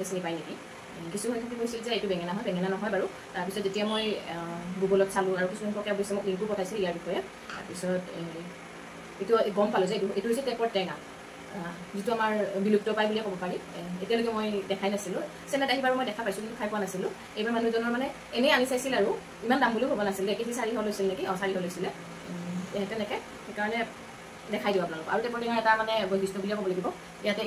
চিনি পায় নেকি কিছু সংখ্যকে কৈছিল যে এইটো বেঙেনা নহয় বাৰু তাৰপিছত যেতিয়া মই গুগলত চালোঁ আৰু কিছু সংখ্যকে অৱশ্যে মোক লিংকো পঠাইছিল ইয়াৰ বিষয়ে তাৰপিছত এইটো গম পালোঁ যে এইটো হৈছে টেপৰ টেঙা যিটো আমাৰ বিলুপ্ত পায় বুলিয়ে ক'ব পাৰি এতিয়ালৈকে মই দেখাই নাছিলোঁ চেনেট আহি বাৰু মই দেখা পাইছোঁ কিন্তু খাই পোৱা নাছিলোঁ এইবাৰ মানুহজনৰ মানে এনেই আনি চাইছিল আৰু ইমান দাম বুলিও ক'ব নাছিলে 1 কেজি 400 লৈছিল নেকি 400 লৈছিলে তেনেকৈ সেইকাৰণে দেখাই দিওঁ আপোনালোকক আৰু টেপৰ টেঙাৰ এটা মানে বৈশিষ্ট্য বুলিয়ে ক'ব লাগিব ইয়াতে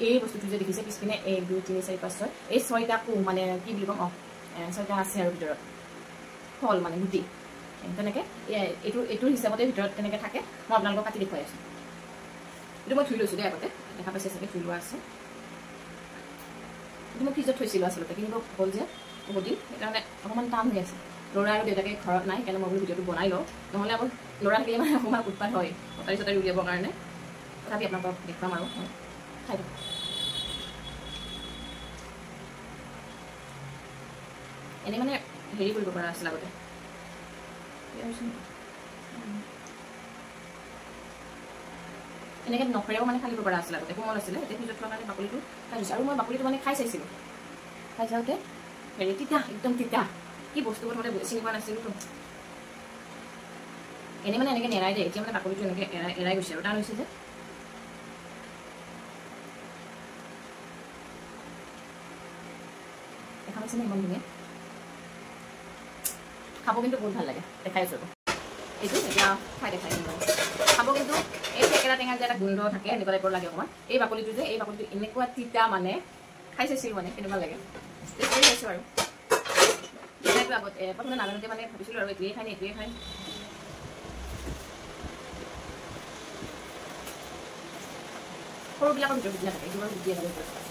এই বস্তুটো যে দেখিছে পিছপিনে 1 2 3 4 5 6 এই 6টা মানে কি বুলি ক'ম 6টা আছে আৰু ভিতৰত ফল মানে গুটি তেনেকৈ এইটোৰ হিচাপতে ভিতৰত তেনেকৈ থাকে মই আপোনালোকক কাটি দেখুৱাই আছোঁ এইটো মই ধুই লৈছোঁ দেই আগতে দেখা পাইছে চাগে ধুই লোৱা আছে এইটো মই ফ্ৰিজত থৈছিলোঁ আচলতে কিন্তু হ'ল যে বহুত দিন সেইকাৰণে অকণমান টান হৈ আছে ল'ৰা আৰু দেউতাকে ঘৰত নাই সেইকাৰণে মই ভিডিঅ'টো বনাই লওঁ নহ'লে আকৌ ল'ৰা থাকিলে মানে অকণমান উৎপাত হয় কটাৰী চটাৰী উলিয়াবৰ কাৰণে তথাপি আপোনালোকক দেখুৱাম আৰু খাই দিওঁ এনেই মানে হেৰি কৰিব পৰা আছিল আগতে এনেকৈ নখৰেও মানে ফালিব পৰা আছিল আগতে কোমল আছিলে এতিয়া ফ্ৰিজত থোৱাৰ কাৰণে বাকলিটো খাই দিছোঁ আৰু মই বাকলিটো মানে খাই চাইছিলোঁ খাই চাওঁতে হেৰি তিতা একদম তিতা কি বস্তু প্ৰথমতে চিনি পোৱা নাছিলোঁ এনেই মানে এনেকৈ নেৰাই দিয়ে এতিয়া মানে বাকলিটো এনেকৈ এৰাই গৈছে আৰু টান হৈছে যে দেখা পাইছেনে ইমান ধুনীয়া খাব কিন্তু বহুত ভাল লাগে দেখাই আছোঁ এইটো এতিয়া খাই দেখাই দিম খাব কিন্তু এই থেকেৰা টেঙাৰ যে এটা গোন্ধ থাকে এনেকুৱা টাইপৰ লাগে অকণমান এই বাকলিটো এনেকুৱা তিতা মানে খাই চাইছিলোঁ মানে কেনেকুৱা লাগে কৰি চাইছোঁ আৰু আগতে প্ৰথমে নাজানোতে মানে ভাবিছিলোঁ আৰু এইটোৱে খাই সৰুবিলাকৰ ভিতৰত বুজি নাথাকে এইটো বাৰু বুজিয়ে নাথাকে